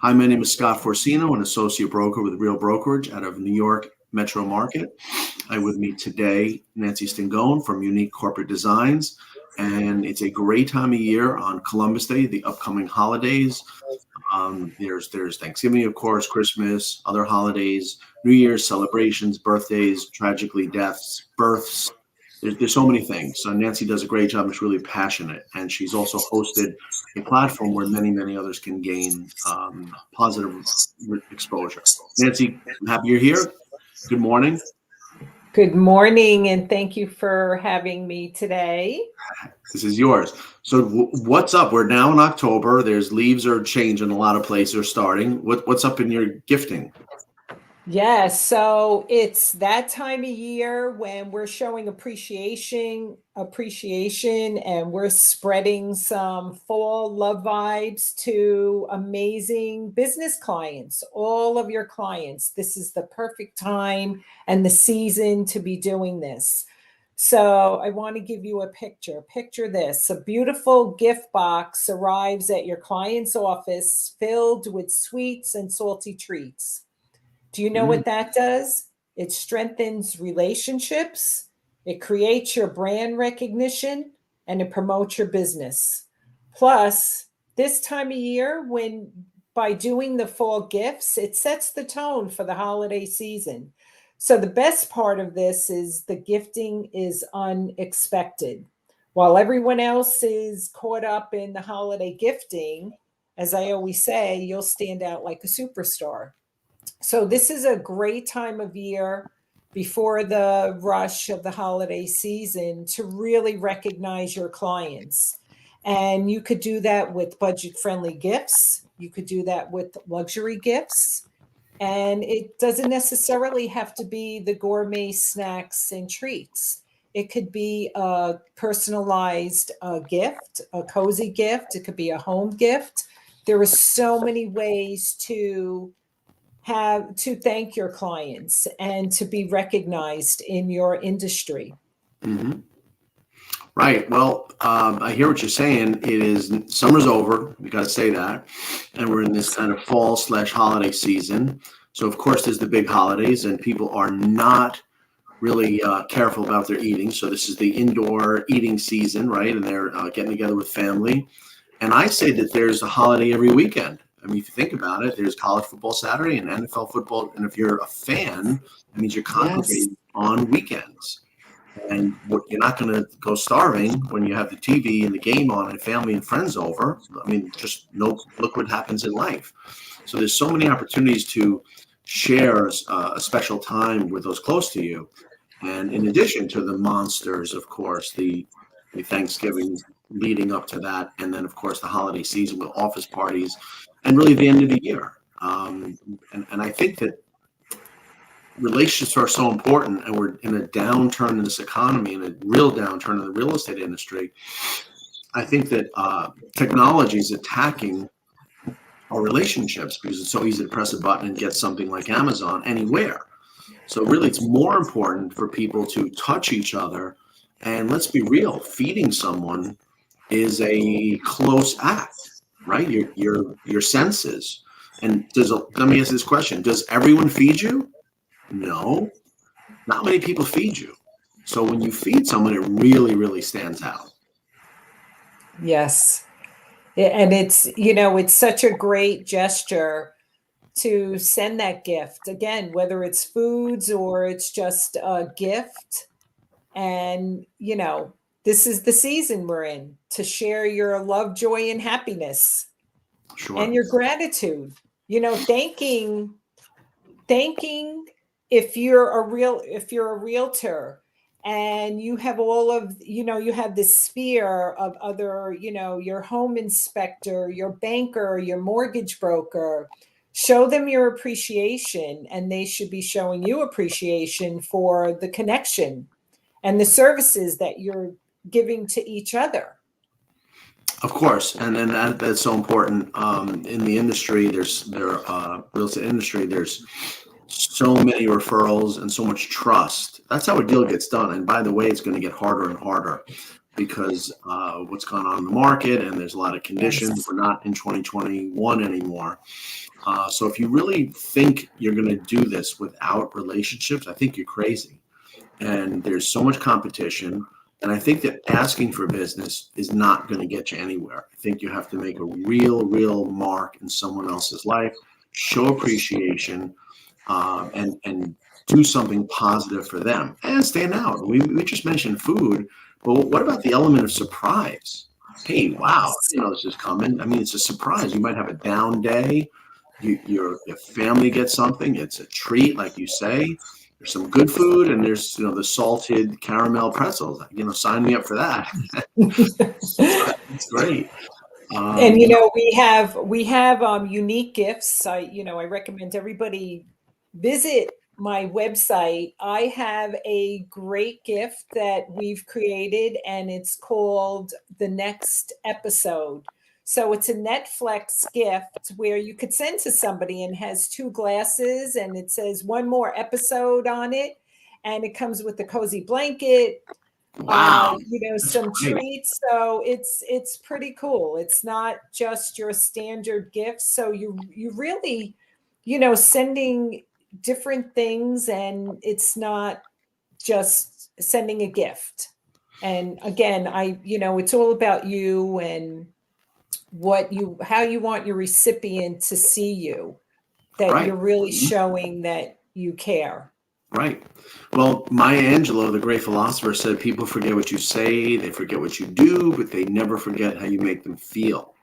Hi, my name is Scott Forcino, an associate broker with Real Brokerage out of New York Metro Market. I with me today, Nancy Stingone from Unique Corporate Designs. And it's a great time of year on Columbus Day, the upcoming holidays. There's Thanksgiving, of course, Christmas, other holidays, New Year's celebrations, birthdays, tragically deaths, births. There's so many things. So Nancy does a great job. She's really passionate, and she's also hosted a platform where many others can gain positive exposure. Nancy, I'm happy you're here. Good morning. Good morning, and thank you for having me today. This is yours. So what's up? We're now in October. There's leaves are changing. A lot of places are starting. What's up in your gifting? Yes, so it's that time of year when we're showing appreciation, and we're spreading some fall love vibes to amazing business clients, all of your clients. This is the perfect time and the season to be doing this. So I want to give you a picture. Picture this. A beautiful gift box arrives at your client's office filled with sweets and salty treats. Do you know what that does? It strengthens relationships, it creates your brand recognition, and it promotes your business. Plus, this time of year, when by doing the fall gifts, it sets the tone for the holiday season. So the best part of this is the gifting is unexpected. While everyone else is caught up in the holiday gifting, as I always say, you'll stand out like a superstar. So this is a great time of year before the rush of the holiday season to really recognize your clients. And you could do that with budget friendly gifts. You could do that with luxury gifts. And it doesn't necessarily have to be the gourmet snacks and treats. It could be a personalized gift, a cozy gift. It could be a home gift. There are so many ways to thank your clients and to be recognized in your industry. Mm-hmm. Right. Well, I hear what you're saying. It is summer's over. We got to say that, and we're in this kind of fall/holiday season. So of course, there's the big holidays, and people are not really careful about their eating. So this is the indoor eating season, right? And they're getting together with family. And I say that there's a holiday every weekend. I mean, if you think about it, there's college football Saturday and NFL football. And if you're a fan, that means you're congregating on weekends. And you're not going to go starving when you have the TV and the game on and family and friends over. I mean, just look what happens in life. So there's so many opportunities to share a special time with those close to you. And in addition to the monsters, of course, the Thanksgiving leading up to that, and then of course the holiday season with office parties, and really the end of the year. And I think that relationships are so important, and we're in a downturn in this economy, and a real downturn in the real estate industry. I think that technology is attacking our relationships because it's so easy to press a button and get something like Amazon anywhere. So really, it's more important for people to touch each other. And let's be real, feeding someone is a close act, right? Your senses. And let me ask this question: does everyone feed you? No, not many people feed you. So when you feed someone, it really stands out. Yes. And it's such a great gesture to send that gift. Again, whether it's foods or it's just a gift. And, this is the season we're in to share your love, joy, and happiness. Sure. And your gratitude. Thanking if you're a realtor and you have all of you have this sphere of other, your home inspector, your banker, your mortgage broker. Show them your appreciation, and they should be showing you appreciation for the connection and the services that you're giving to each other. Of course, and that's so important in the industry. Real estate industry. There's so many referrals and so much trust. That's how a deal gets done. And by the way, it's going to get harder and harder because what's gone on in the market, and there's a lot of conditions. Yes. We're not in 2021 anymore. So if you really think you're going to do this without relationships, I think you're crazy. And there's so much competition. And I think that asking for business is not going to get you anywhere. I think you have to make a real mark in someone else's life, show appreciation, and do something positive for them and stand out. We just mentioned food, but what about the element of surprise? Hey, wow, I didn't know this is coming. I mean, it's a surprise. You might have a down day. Your family gets something. It's a treat, like you say. There's some good food, and there's the salted caramel pretzels. Sign me up for that. It's great. And we have unique gifts. I recommend everybody visit my website. I have a great gift that we've created, and it's called The Next Episode. So it's a Netflix gift where you could send to somebody, and has 2 glasses, and it says one more episode on it, and it comes with a cozy blanket. Wow. Some treats. So it's pretty cool. It's not just your standard gifts. So you really, sending different things, and it's not just sending a gift. And again, it's all about you and how you want your recipient to see you, that Right. you're really showing that you care. Right. Well, Maya Angelou, the great philosopher, said people forget what you say, they forget what you do, but they never forget how you make them feel.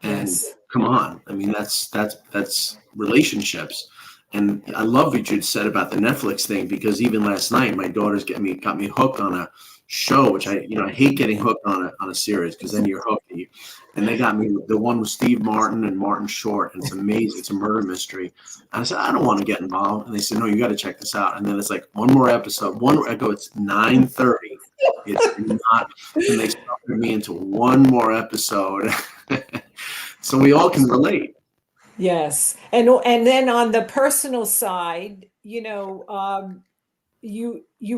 And Yes. come on, I mean, that's relationships. And I love what you said about the Netflix thing, because even last night, my daughters got me hooked on a show, which I hate getting hooked on a series, because then you're hooked. And they got me the one with Steve Martin and Martin Short, and it's amazing. It's a murder mystery. And I said, I don't want to get involved. And they said, no, you got to check this out. And then it's like one more episode. I go, it's 9:30. It's not. And they suckered me into one more episode. So we all can relate. Yes. And then on the personal side, you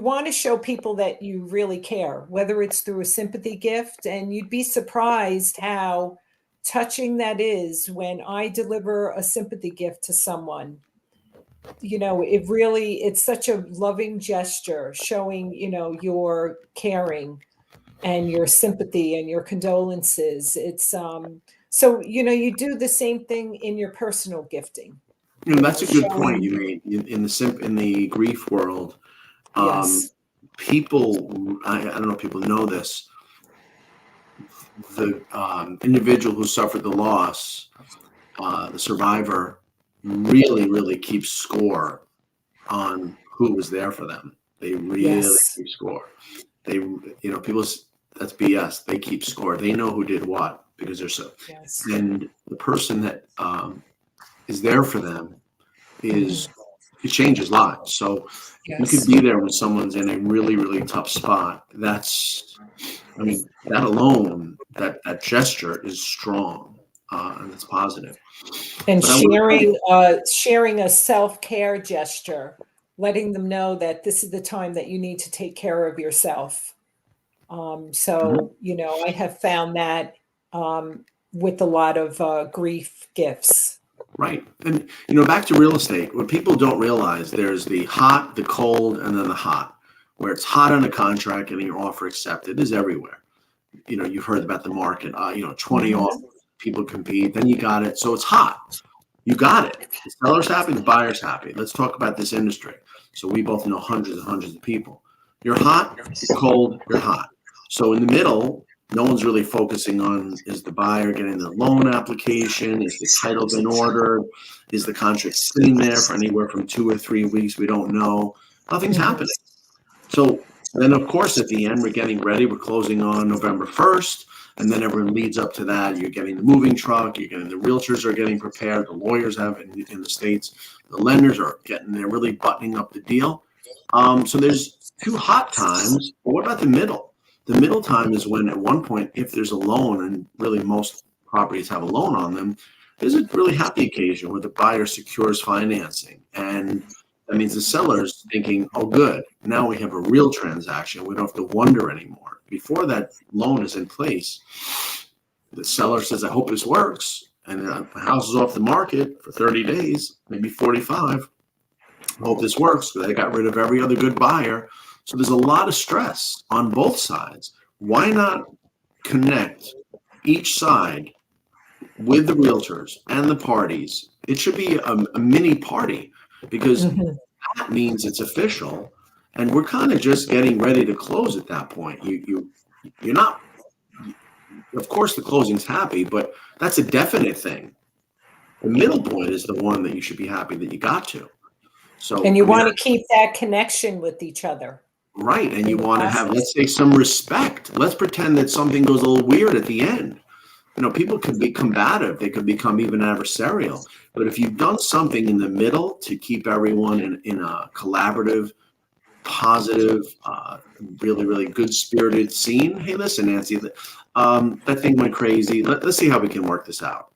want to show people that you really care, whether it's through a sympathy gift, and you'd be surprised how touching that is when I deliver a sympathy gift to someone. It's such a loving gesture, showing, your caring and your sympathy and your condolences. It's so you do the same thing in your personal gifting. That's a good point Showing, you made in the grief world. yes, People, I don't know if people know this. The individual who suffered the loss, the survivor, really keeps score on who was there for them. They really yes, keep score. People, that's BS. They keep score. They know who did what, because they're so. yes. And the person that is there for them Mhm. it changes lives. So you could Yes. be there when someone's in a really tough spot. That alone, that gesture is strong, and it's positive. And But I want sharing a self-care gesture, letting them know that this is the time that you need to take care of yourself. So, I have found that with a lot of grief gifts. right. And back to real estate. What people don't realize, there's the hot, the cold, and then the hot. Where it's hot on a contract and your offer accepted is everywhere. You've heard about the market. 20 Mhm. offers, people compete, then you got it. So it's hot. You got it. The seller's happy, the buyer's happy. Let's talk about this industry. So we both know hundreds and hundreds of people. You're hot, you're cold, you're hot. So in the middle, no one's really focusing on, is the buyer getting the loan application? Is the title been ordered? Is the contract sitting there for anywhere from 2 or 3 weeks? We don't know. Nothing's Mhm. happening. So then, of course, at the end, we're getting ready. We're closing on November 1st. And then everyone leads up to that. You're getting the moving truck. You're getting the realtors are getting prepared. The lawyers have in the States. The lenders are they're really buttoning up the deal. So there's 2 hot times. But what about the middle? The middle time is when, at one point, if there's a loan, and really most properties have a loan on them, there's a really happy occasion where the buyer secures financing. And that means the seller's thinking, oh, good, now we have a real transaction. We don't have to wonder anymore. Before that loan is in place, the seller says, I hope this works. and the house is off the market for 30 days, maybe 45. Hope this works because they got rid of every other good buyer. So there's a lot of stress on both sides. Why not connect each side with the realtors and the parties? It should be a mini party because that means it's official, and we're kind of just getting ready to close at that point. You're not. Of course, the closing's happy, but that's a definite thing. The middle point is the one that you should be happy that you got to. So, And you want to keep that connection with each other. right, and you want to have, let's say, some respect. Let's pretend that something goes a little weird at the end. People can be combative. They could become even adversarial. But if you've done something in the middle to keep everyone in a collaborative, positive, really, really good-spirited scene. Hey, listen, Nancy, that thing went crazy. Let's see how we can work this out.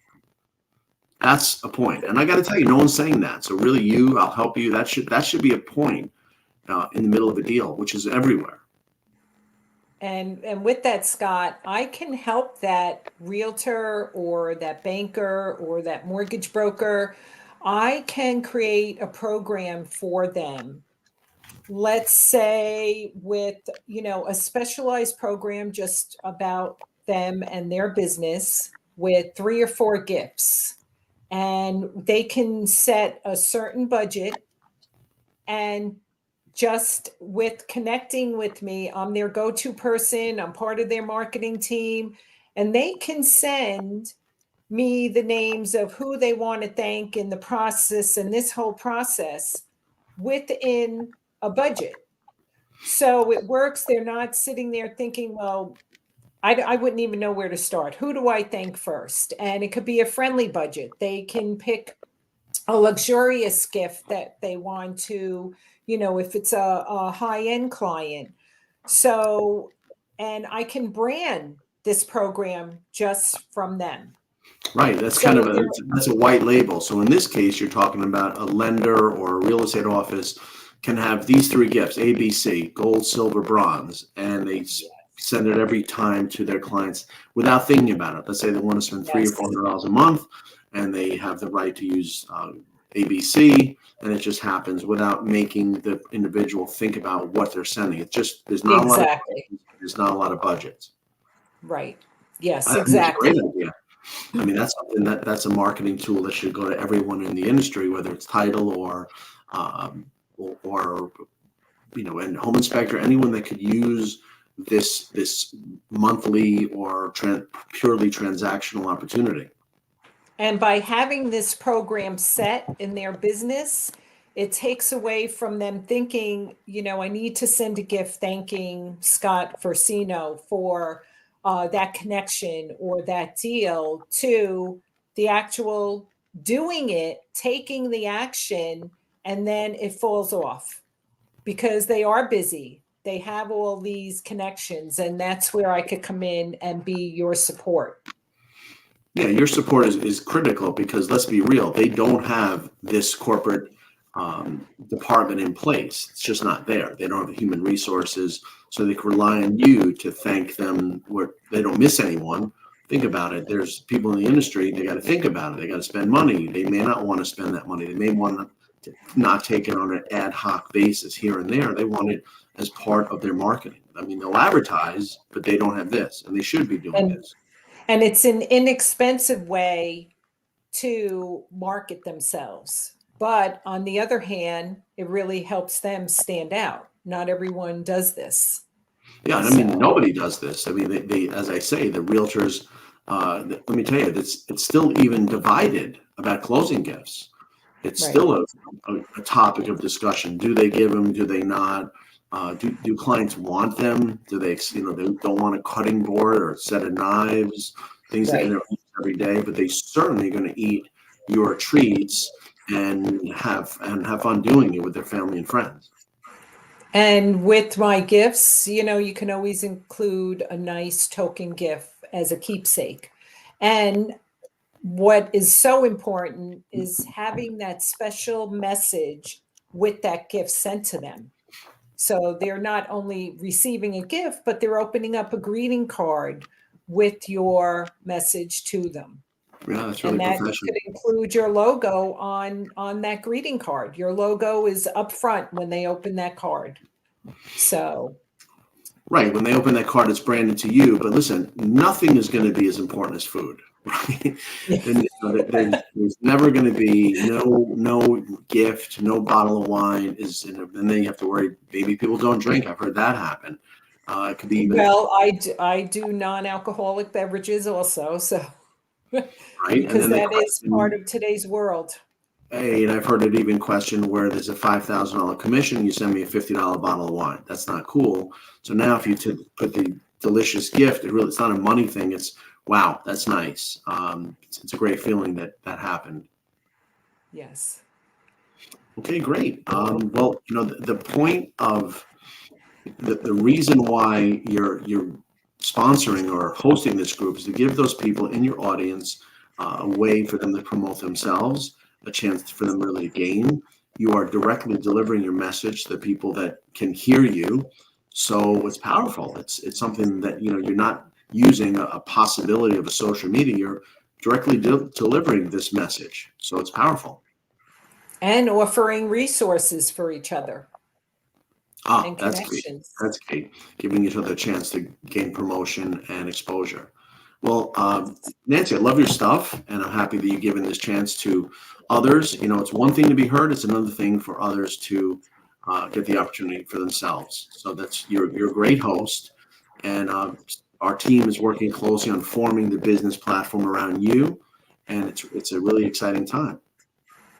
That's a point. And I got to tell you, no one's saying that. So really, I'll help you. That should be a point in the middle of a deal, which is everywhere. And with that, Scott, I can help that realtor or that banker or that mortgage broker. I can create a program for them. Let's say with, a specialized program just about them and their business with 3 or 4 gifts. And they can set a certain budget, and just with connecting with me, I'm their go-to person. I'm part of their marketing team, and they can send me the names of who they want to thank in the process and this whole process within a budget. So it works. They're not sitting there thinking, well, I wouldn't even know where to start. Who do I thank first? And it could be a friendly budget. They can pick a luxurious gift that they want to, if it's a high-end client. So, and I can brand this program just from them. Right. That's kind of that's a white label. So in this case, you're talking about a lender or a real estate office can have these 3 gifts, ABC, gold, silver, bronze, and they send it every time to their clients without thinking about it. Let's say they want to spend $300 or $400 a month, and they have the right to use ABC, and it just happens without making the individual think about what they're sending. It's just there's not a lot of budgets. Right. Yes, I think exactly. it's a great idea. I mean, that's something that's a marketing tool that should go to everyone in the industry, whether it's title or and home inspector, anyone that could use this monthly or purely transactional opportunity. And by having this program set in their business, it takes away from them thinking, I need to send a gift thanking Scott Forcino for that connection or that deal, to the actual doing it, taking the action, and then it falls off because they are busy. They have all these connections, and that's where I could come in and be your support. Yeah, your support is critical because let's be real, they don't have this corporate department in place. It's just not there. They don't have the human resources, so they can rely on you to thank them where they don't miss anyone. Think about it. There's people in the industry, they got to think about it. They got to spend money. They may not want to spend that money. They may want to not take it on an ad hoc basis here and there. They want it as part of their marketing. I mean, they'll advertise, but they don't have this, and they should be doing this. And it's an inexpensive way to market themselves. But on the other hand, it really helps them stand out. Not everyone does this. Yeah, I mean, nobody does this. I mean, they as I say, the realtors, let me tell you, it's still even divided about closing gifts. It's still a topic of discussion. Do they give them? Do they not? Do clients want them? Do they, they don't want a cutting board or a set of knives, things that they're eating every day, but they certainly going to eat your treats and have fun doing it with their family and friends. And with my gifts, you can always include a nice token gift as a keepsake. And what is so important is having that special message with that gift sent to them. So they're not only receiving a gift, but they're opening up a greeting card with your message to them. Yeah, that's really And that professional. could include your logo on that greeting card. Your logo is up front when they open that card. So Right. When they open that card, it's branded to you. But listen, nothing is going to be as important as food, right? And, there's never going to be no gift, no bottle of wine and then you have to worry. Maybe people don't drink. I've heard that happen. It could be even well, I do non-alcoholic beverages also, so right. And because then they that is part question, of today's world. hey, and I've heard it even questioned where there's a $5,000 commission, you send me a $50 bottle of wine. That's not cool. So now if you put the delicious gift, it's not a money thing. It's wow, that's nice. It's a great feeling that happened. Yes. Okay, great. Well, the point of the reason why you're sponsoring or hosting this group is to give those people in your audience a way for them to promote themselves, a chance for them really to gain. You are directly delivering your message to the people that can hear you, so it's powerful. It's something that you're not using a possibility of a social media. You're directly delivering this message, so it's powerful. And offering resources for each other Ah, and that's key. connections. That's key. Giving each other a chance to gain promotion and exposure. Well, Yes. Nancy, I love your stuff, and I'm happy that you've given this chance to others. It's one thing to be heard; it's another thing for others to get the opportunity for themselves. So you're a great host, and our team is working closely on forming the business platform around you, and it's a really exciting time.